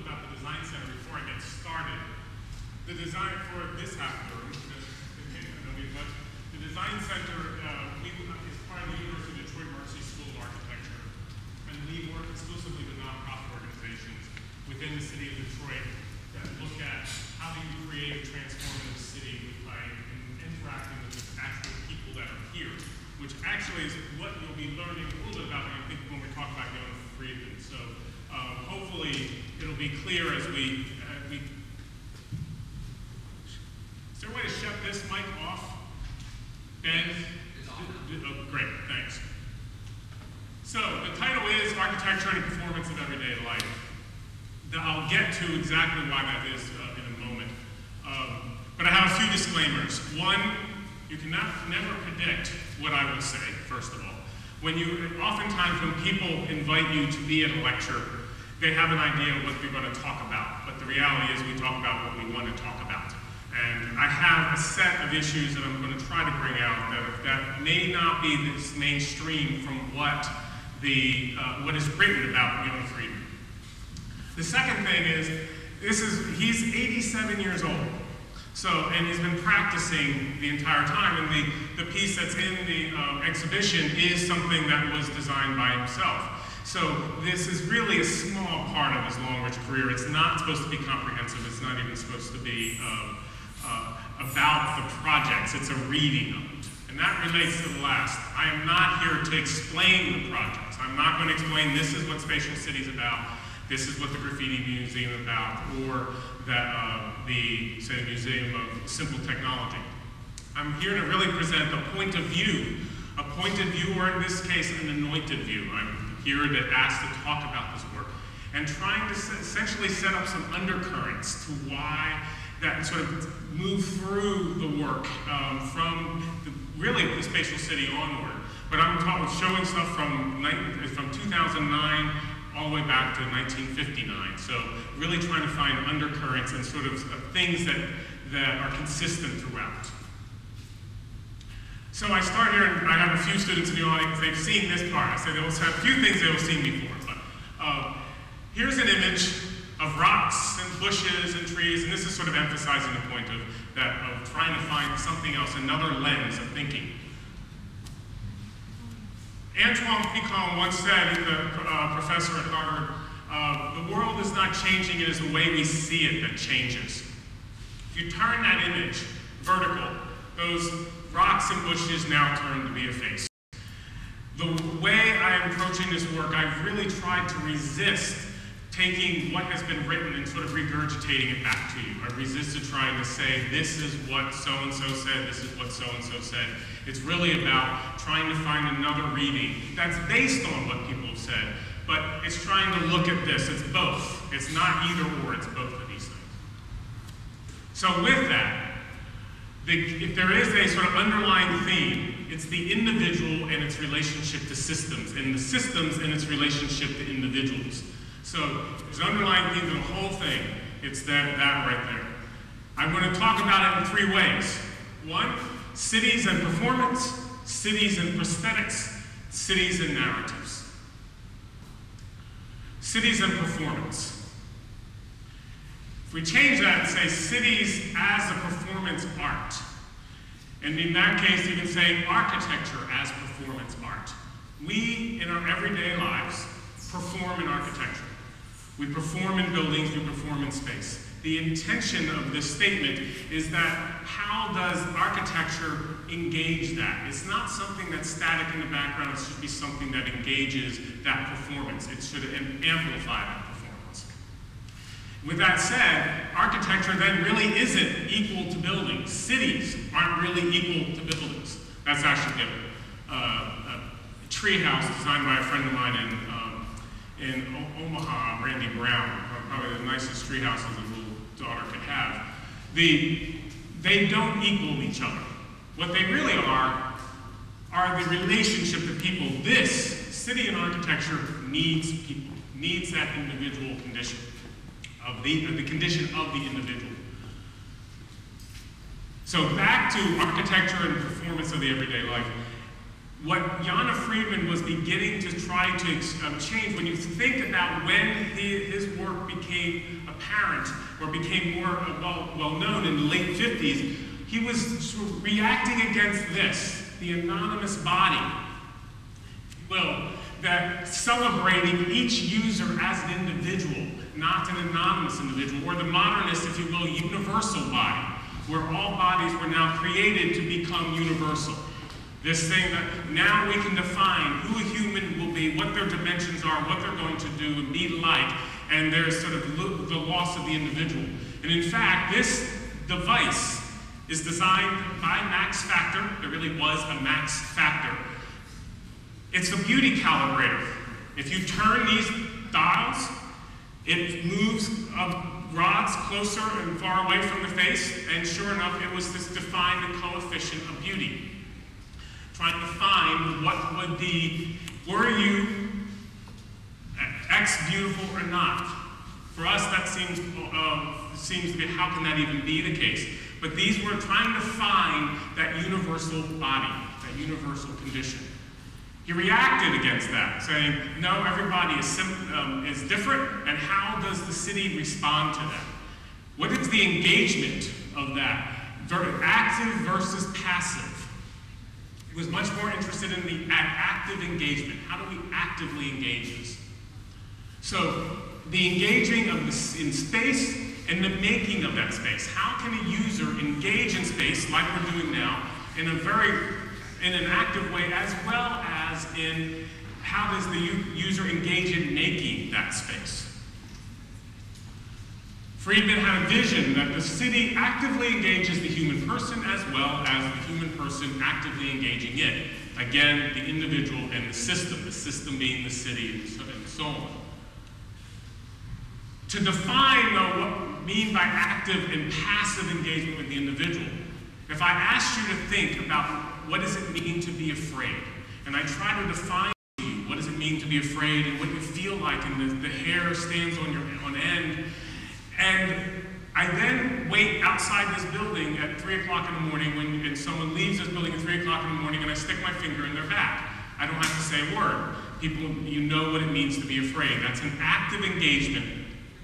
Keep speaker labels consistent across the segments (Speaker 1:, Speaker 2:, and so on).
Speaker 1: about the design center before I get started. The design for this half of the room, the design center is part of the University of Detroit Mercy School of Architecture, and we work exclusively with nonprofit organizations within the city of Detroit that look at how do you create a transformative city by interacting with the actual people that are here, which actually is what you'll be learning a little bit about, I think, when we talk about Yona Friedman. So hopefully it'll be clear as we is there a way to shut this mic off? Ben?
Speaker 2: It's on.
Speaker 1: Oh, great, thanks. So the title is Architecture and Performance of Everyday Life. I'll get to exactly why that is in a moment. But I have a few disclaimers. One, you cannot never predict what I will say, first of all. Oftentimes when people invite you to be at a lecture, they have an idea of what they're going to talk about. But the reality is we talk about what we want to talk about. And I have a set of issues that I'm going to try to bring out that may not be this mainstream from what is written about Yona Friedman. The second thing is, he's 87 years old. And he's been practicing the entire time, and the piece that's in the exhibition is something that was designed by himself. So this is really a small part of his long, rich career. It's not supposed to be comprehensive. It's not even supposed to be about the projects. It's a reading of it. And that relates to the last. I am not here to explain the projects. I'm not going to explain this is what Spatial City is about, this is what the Graffiti Museum is about, or the Museum of Simple Technology. I'm here to really present a point of view, or in this case, an anointed view. I'm here to ask to talk about this work, and trying to essentially set up some undercurrents to why that sort of move through the work from really the Spatial City onward. But I'm showing stuff from 2009 all the way back to 1959. So really trying to find undercurrents and sort of things that are consistent throughout. So I start here, and I have a few students in the audience. They've seen this part. I say they will have a few things they've seen before. But here's an image of rocks and bushes and trees, and this is sort of emphasizing the point of trying to find something else, another lens of thinking. Antoine Picon once said, he's a professor at Harvard, the world is not changing, it is the way we see it that changes. If you turn that image vertical, those rocks and bushes now turn to be a face. The way I am approaching this work, I've really tried to resist taking what has been written and sort of regurgitating it back to you. I resisted trying to say, this is what so-and-so said, this is what so-and-so said. It's really about trying to find another reading that's based on what people have said, but it's trying to look at this. It's both. It's not either or, it's both of these things. So with that, if there is a sort of underlying theme, it's the individual and its relationship to systems, and the systems and its relationship to individuals. So there's an underlying theme to the whole thing. It's that right there. I'm going to talk about it in three ways. One, cities and performance, cities and prosthetics, cities and narratives. Cities and performance. If we change that and say cities as a performance art, and in that case you can say architecture as performance art. We, in our everyday lives, perform in architecture. We perform in buildings, we perform in space. The intention of this statement is that how does architecture engage that? It's not something that's static in the background, it should be something that engages that performance. It should amplify that performance. With that said, architecture then really isn't equal to buildings. Cities aren't really equal to buildings. That's actually a tree house designed by a friend of mine in Omaha, Randy Brown, probably the nicest tree houses a little daughter could have. They don't equal each other. What they really are the relationship to people. This city and architecture needs people, needs that individual condition, of the condition of the individual. So back to architecture and performance of the everyday life. what Yona Friedman was beginning to try to change, when you think about when his work became apparent or became more well-known in the late 50s, he was reacting against this, the anonymous body, if you will, that celebrating each user as an individual, not an anonymous individual, or the modernist, if you will, universal body, where all bodies were now created to become universal. This thing that now we can define who a human will be, what their dimensions are, what they're going to do and be like, and there's sort of the loss of the individual. And in fact, this device is designed by Max Factor. There really was a Max Factor. It's a beauty calibrator. If you turn these dials, it moves rods closer and far away from the face, and sure enough, it was this defined the coefficient of beauty. Trying to find what would be, were you X beautiful or not? For us, that seems to be, how can that even be the case? But these were trying to find that universal body, that universal condition. He reacted against that, saying, no, everybody is different, and how does the city respond to that? What is the engagement of that? Active versus passive. He was much more interested in the active engagement. How do we actively engage this? So, the engaging of in space and the making of that space. How can a user engage in space, like we're doing now, in an active way, as well as in how does the user engage in making that space? Friedman had a vision that the city actively engages the human person as well as the human person actively engaging it. Again, the individual and the system being the city and so on. To define, though, what we mean by active and passive engagement with the individual, if I asked you to think about what does it mean to be afraid, and I try to define to you what does it mean to be afraid and what you feel like, and the hair stands on end, and I then wait outside this building at 3 o'clock in the morning and someone leaves this building at 3 o'clock in the morning and I stick my finger in their back. I don't have to say a word. People, you know what it means to be afraid. That's an active engagement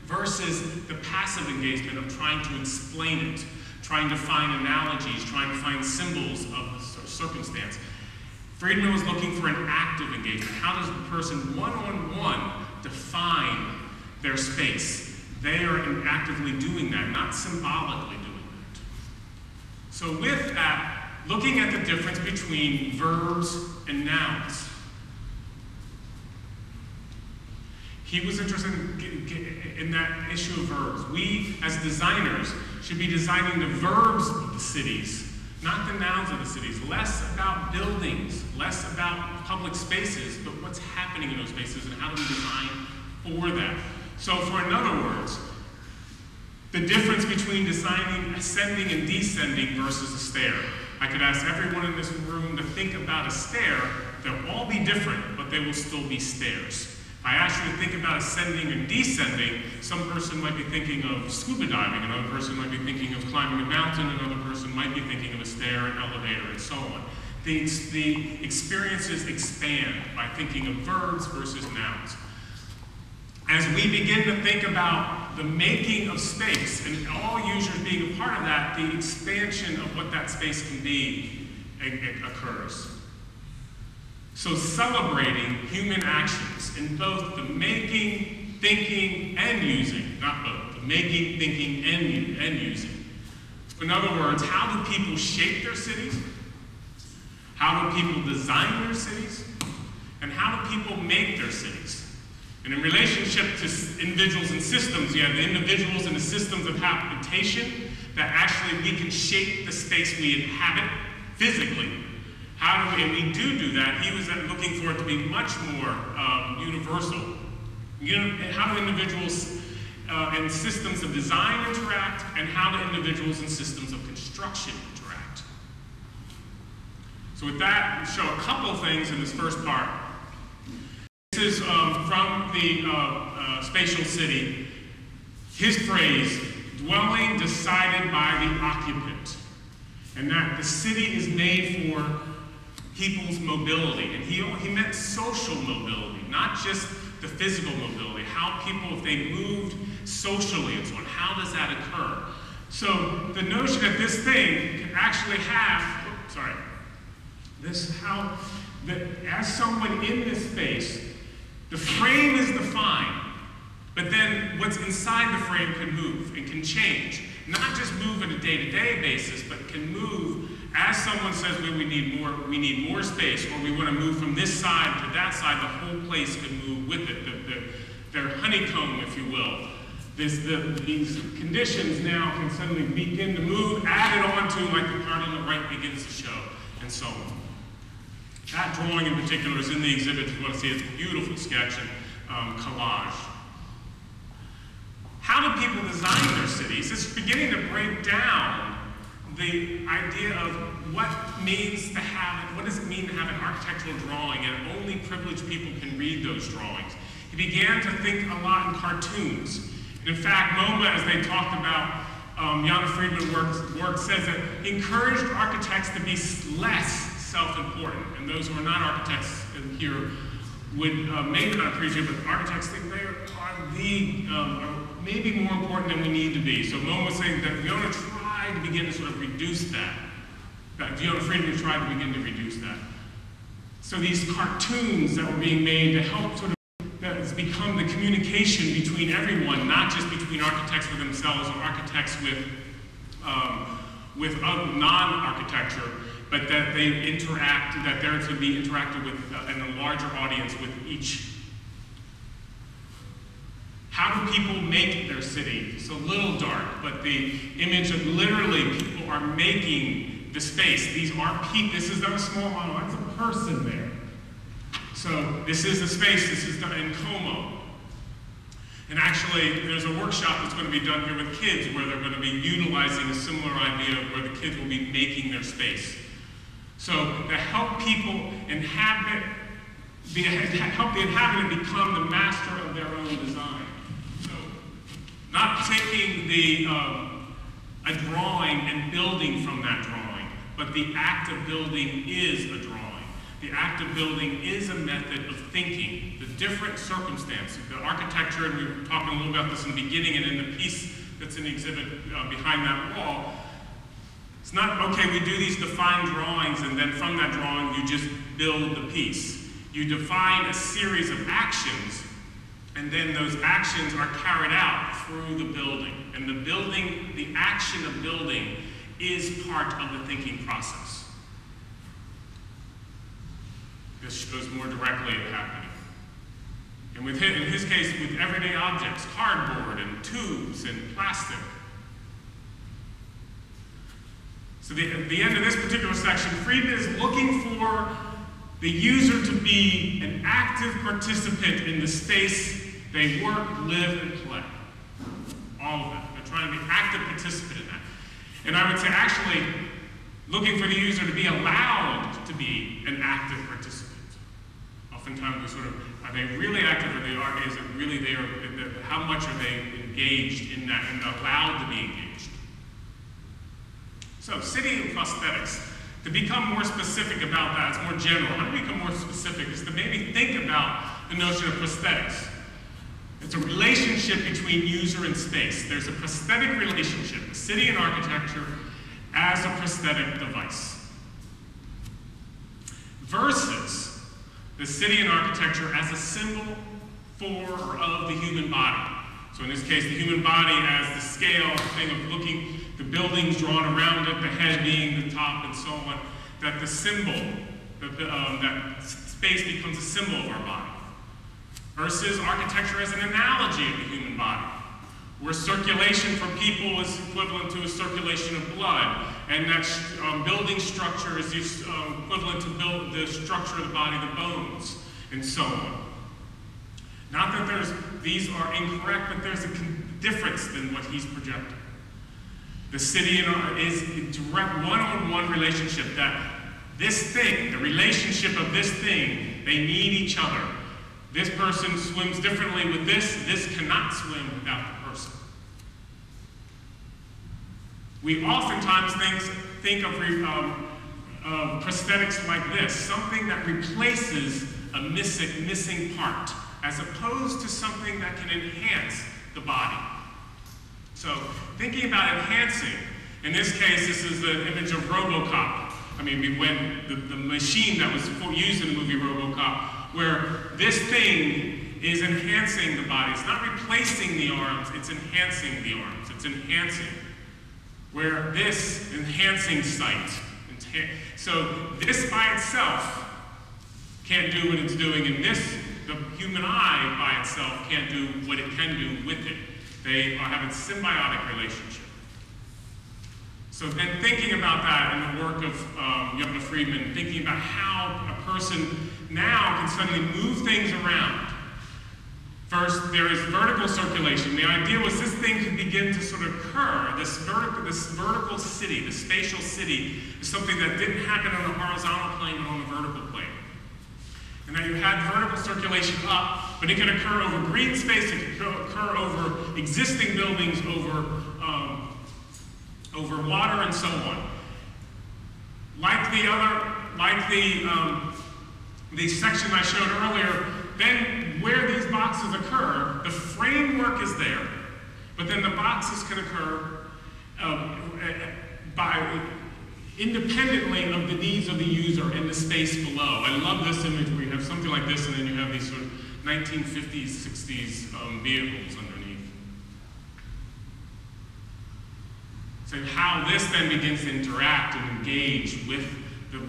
Speaker 1: versus the passive engagement of trying to explain it, trying to find analogies, trying to find symbols of the circumstance. Friedman was looking for an active engagement. How does the person one-on-one define their space? They are actively doing that, not symbolically doing that. So with that, looking at the difference between verbs and nouns, he was interested in that issue of verbs. We, as designers, should be designing the verbs of the cities, not the nouns of the cities. Less about buildings, less about public spaces, but what's happening in those spaces and how do we design for that. So in other words, the difference between designing ascending and descending versus a stair. I could ask everyone in this room to think about a stair. They'll all be different, but they will still be stairs. If I ask you to think about ascending and descending, some person might be thinking of scuba diving, another person might be thinking of climbing a mountain, another person might be thinking of a stair, an elevator, and so on. The experiences expand by thinking of verbs versus nouns. As we begin to think about the making of space, and all users being a part of that, the expansion of what that space can be occurs. So celebrating human actions in both the making, thinking, and using, not both, the making, thinking, and using. In other words, how do people shape their cities? How do people design their cities? And how do people make their cities? And in relationship to individuals and systems, you have the individuals and the systems of habitation that actually we can shape the space we inhabit physically. And we do that. He was looking for it to be much more universal. How do individuals and systems of design interact, and how do individuals and systems of construction interact? So with that, we show a couple of things in this first part. This is from the Spatial City. His phrase, dwelling decided by the occupant. And that the city is made for people's mobility. And he meant social mobility, not just the physical mobility. How people, if they moved socially and so on, how does that occur? So the notion that this thing can actually have, that as someone in this space, the frame is defined, but then what's inside the frame can move and can change. Not just move on a day-to-day basis, but can move as someone says, well, we need more space, or we want to move from this side to that side, the whole place can move with it. Their honeycomb, if you will. These conditions now can suddenly begin to move, added onto like the part on the right begins to show, and so on. That drawing in particular is in the exhibit. If you want to see it, it's a beautiful sketch and collage. How do people design their cities? It's beginning to break down the idea of what does it mean to have an architectural drawing, and only privileged people can read those drawings. He began to think a lot in cartoons. And in fact, MoMA, as they talked about, Yona Friedman work says that encouraged architects to be less self-important. And those who are not architects in here would maybe not appreciate it, but architects think they are maybe more important than we need to be. So MoMA was saying that Yona tried to begin to sort of reduce that. Yona Friedman tried to begin to reduce that. So these cartoons that were being made to help sort of, that has become the communication between everyone, not just between architects with themselves or architects with non-architecture, but that they interact, that they're to be interacted with in a larger audience with each. How do people make their city? It's a little dark, but the image of literally people are making the space. These are people. This is not a small model. That's a person there. So this is the space. This is done in Como. And actually, there's a workshop that's going to be done here with kids where they're going to be utilizing a similar idea of where the kids will be making their space. So to help people inhabit, help the inhabitant become the master of their own design. So not taking a drawing and building from that drawing, but the act of building is a drawing. The act of building is a method of thinking. The different circumstances, the architecture, and we were talking a little about this in the beginning and in the piece that's in the exhibit behind that wall. It's not, okay, we do these defined drawings and then from that drawing you just build the piece. You define a series of actions and then those actions are carried out through the building. And the action of building is part of the thinking process. This shows more directly it happening. And in his case, with everyday objects, cardboard and tubes and plastic. So at the end of this particular section, Friedman is looking for the user to be an active participant in the space they work, live, and play. All of that. They're trying to be active participant in that. And I would say actually looking for the user to be allowed to be an active participant. Oftentimes we sort of, are they really active or is it really there, how much are they engaged in that and allowed to be engaged? So city and prosthetics, to become more specific about that, it's more general. How do we become more specific is to maybe think about the notion of prosthetics. It's a relationship between user and space. There's a prosthetic relationship, the city and architecture as a prosthetic device. Versus the city and architecture as a symbol for or of the human body. So in this case, the human body as the scale, the thing of looking, the buildings drawn around it, the head being the top and so on, that the symbol, that space becomes a symbol of our body. Versus architecture as an analogy of the human body, where circulation for people is equivalent to a circulation of blood, and that building structure is equivalent to the structure of the body, the bones, and so on. Not that these are incorrect, but there's a difference than what he's projecting. The city is a direct one-on-one relationship that this thing, the relationship of this thing, they need each other. This person swims differently with this cannot swim without the person. We oftentimes think of of prosthetics like this, something that replaces a missing part, as opposed to something that can enhance the body. So thinking about enhancing, in this case, this is the image of RoboCop. I mean, when the machine that was used in the movie RoboCop, where this thing is enhancing the body. It's not replacing the arms, it's enhancing the arms. It's enhancing. Where this enhancing site. So this by itself can't do what it's doing, and this, the human eye by itself can't do what it can do with it. They have a symbiotic relationship. So then thinking about that in the work of Yona Friedman, thinking about how a person now can suddenly move things around. First, there is vertical circulation. The idea was this thing could begin to sort of occur. This vertical city, the spatial city, is something that didn't happen on the horizontal plane but on the vertical plane. And now you had vertical circulation up, but it can occur over green space, it can occur over existing buildings, over water, and so on. Like the section I showed earlier, then where these boxes occur, the framework is there, but then the boxes can occur independently of the needs of the user in the space below. I love this image where you have something like this and then you have these sort of 1950s, 60s vehicles underneath. So how this then begins to interact and engage with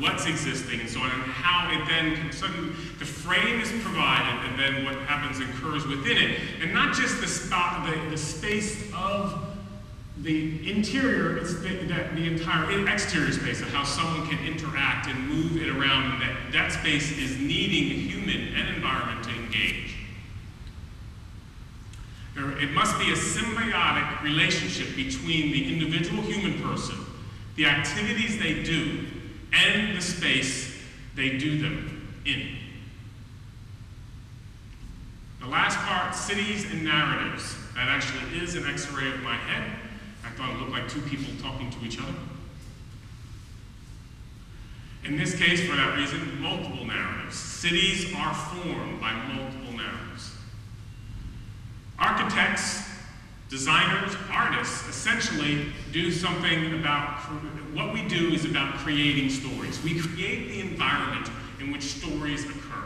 Speaker 1: what's existing and so on, and how it then can suddenly, the frame is provided, and then what happens occurs within it. And not just the space of the interior, it's the entire exterior space of how someone can interact and move it around, and that space is needing a human and environment to engage. It must be a symbiotic relationship between the individual human person, the activities they do, and the space they do them in. The last part, cities and narratives. That actually is an X-ray of my head. I thought it looked like two people talking to each other. In this case, for that reason, multiple narratives. Cities are formed by multiple narratives. Architects, designers, artists essentially do something about, what we do is about creating stories. We create the environment in which stories occur.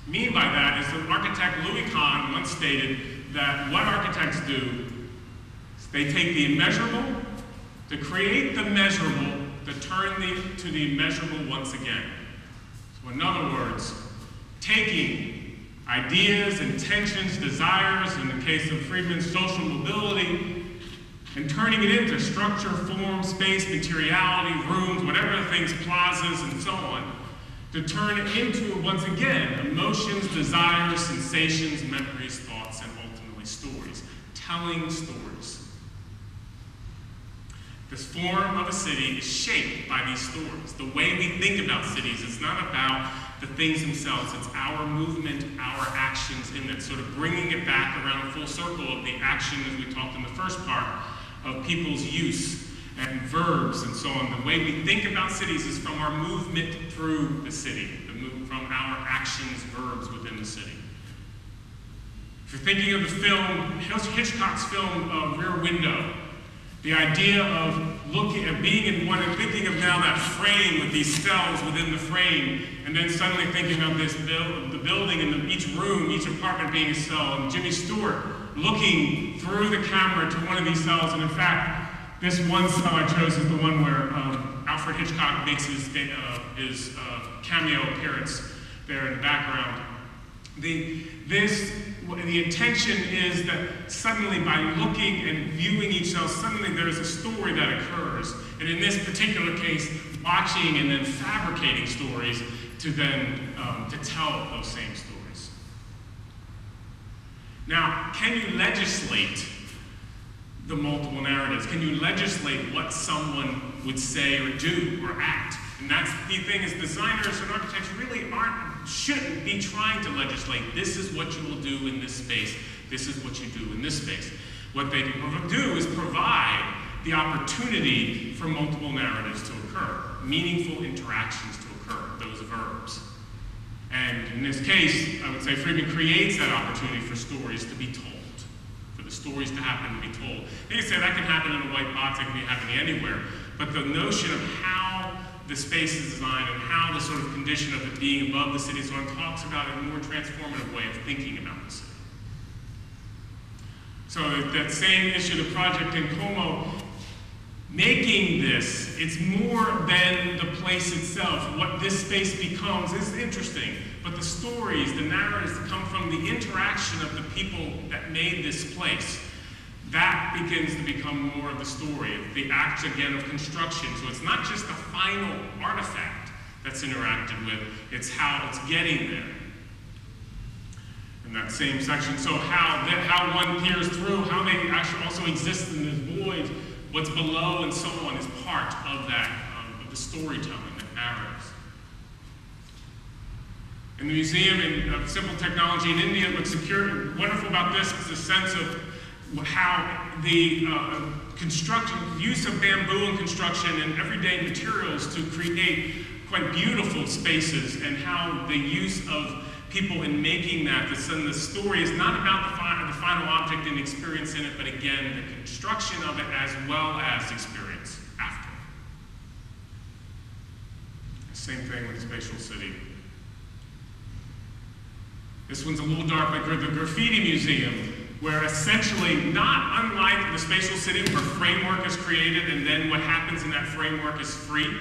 Speaker 1: Mean by that is that architect Louis Kahn once stated that what architects do is they take the immeasurable to create the measurable to turn to the immeasurable once again. So in other words, taking ideas, intentions, desires, in the case of Friedman's social mobility, and turning it into structure, form, space, materiality, rooms, whatever things, plazas, and so on, to turn it into, once again, emotions, desires, sensations, memories, thoughts, and ultimately stories. Telling stories. This form of a city is shaped by these stories. The way we think about cities is not about the things themselves, it's our movement, our actions in it, sort of bringing it back around full circle of the action, as we talked in the first part, of people's use and verbs and so on. The way we think about cities is from our movement through the city, from our actions, verbs within the city. If you're thinking of the film, Hitchcock's film Rear Window, the idea of looking at being in one and thinking of now that frame with these cells within the frame, and then suddenly thinking of this the building and each room, each apartment being a cell, and Jimmy Stewart looking through the camera to one of these cells. And in fact, this one cell I chose is the one where Alfred Hitchcock makes his cameo appearance there in the background. The intention is that suddenly by looking and viewing each cell, suddenly there's a story that occurs. And in this particular case, watching and then fabricating stories to then to tell those same stories. Now, can you legislate the multiple narratives? Can you legislate what someone would say or do or act? And that's the thing, is designers and architects really shouldn't be trying to legislate, this is what you will do in this space, this is what you do in this space. What they do is provide the opportunity for multiple narratives to occur, meaningful interactions to occur, those verbs. And in this case, I would say Friedman creates that opportunity for stories to be told, for the stories to happen to be told. You can say that can happen in a white box, it can be happening anywhere, but the notion of how the space is designed and how the sort of condition of it being above the city sort of talks about a more transformative way of thinking about the city. So that same issue, the project in Como, making this, it's more than the place itself. What this space becomes is interesting, but the stories, the narratives that come from the interaction of the people that made this place, that begins to become more of the story, the act again of construction. So it's not just the final artifact that's interacted with, it's how it's getting there. In that same section, so how one peers through, how they actually also exist in this void, what's below and so on is part of that, of the storytelling, the narratives. In the museum of simple technology in India, what's wonderful about this is the sense of how the use of bamboo in construction and everyday materials to create quite beautiful spaces, and how the use of people in making that, the story is not about the final object and experience in it, but again, the construction of it as well as experience after. Same thing with Spatial City. This one's a little dark, like the Graffiti Museum, where essentially, not unlike the Spatial City, where a framework is created and then what happens in that framework is free.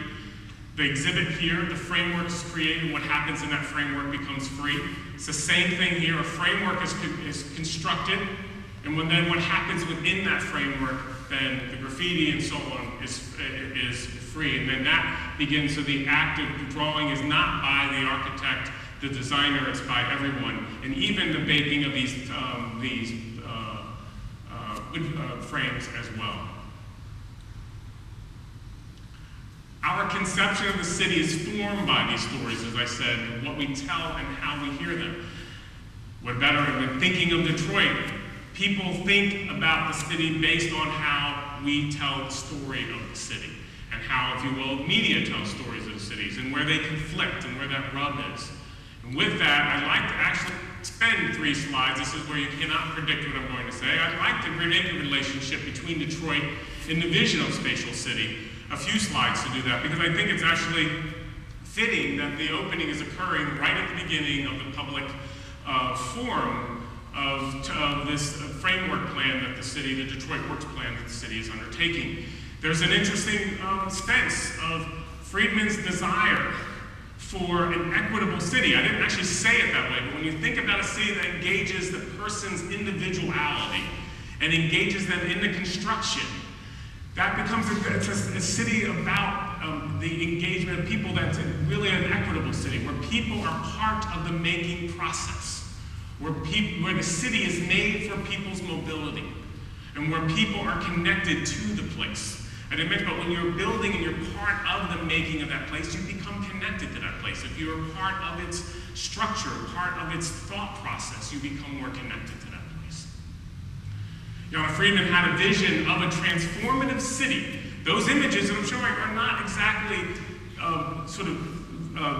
Speaker 1: The exhibit here, the framework is created, what happens in that framework becomes free. It's the same thing here, a framework is constructed, and then what happens within that framework, then the graffiti and so on is free. And then that begins, so the act of drawing is not by the architect, the designer, it's by everyone. And even the baking of these wood frames as well. Our conception of the city is formed by these stories, as I said, what we tell and how we hear them. What better than thinking of Detroit? People think about the city based on how we tell the story of the city, and how, if you will, media tells stories of the cities, and where they conflict, and where that rub is. And with that, I'd like to actually spend 3 slides. This is where you cannot predict what I'm going to say. I'd like to predict the relationship between Detroit and the vision of Spatial City. A few slides to do that, because I think it's actually fitting that the opening is occurring right at the beginning of the public forum of this framework plan that the city, the Detroit Works plan that the city is undertaking. There's an interesting sense of Friedman's desire for an equitable city. I didn't actually say it that way, but when you think about a city that engages the person's individuality and engages them in the construction, that becomes a city about the engagement of people that's really an equitable city, where people are part of the making process, where the city is made for people's mobility, and where people are connected to the place. I didn't mention, but when you're building and you're part of the making of that place, you become connected to that place. If you're part of its structure, part of its thought process, you become more connected to that place. Yona Friedman had a vision of a transformative city. Those images, and I'm showing, are not exactly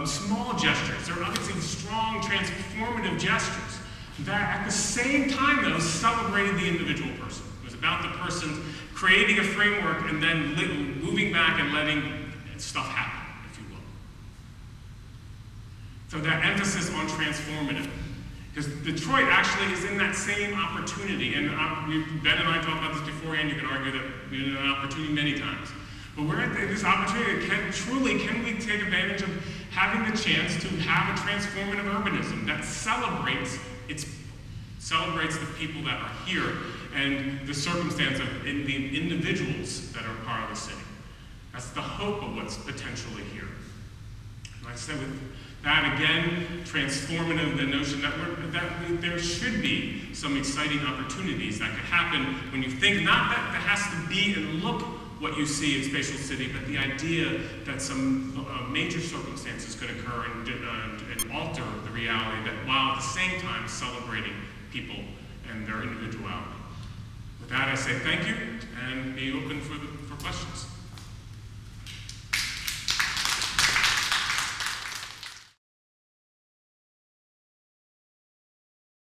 Speaker 1: small gestures. They're obviously strong, transformative gestures that at the same time, though, celebrated the individual person. It was about the person creating a framework and then moving back and letting stuff happen, if you will. So that emphasis on transformative. Because Detroit actually is in that same opportunity. And Ben and I talked about this beforehand. You can argue that we had an opportunity many times. But we're at this opportunity. Can we take advantage of having the chance to have a transformative urbanism that celebrates the people that are here and the circumstance of the individuals that are part of the city. That's the hope of what's potentially here. And I said with that again, transformative, the notion that there should be some exciting opportunities that could happen when you think, not that there has to be and look what you see in Spatial City, but the idea that some major circumstances could occur and alter the reality, that while at the same time celebrating people and their individuality. With that, I say thank you and be open for questions.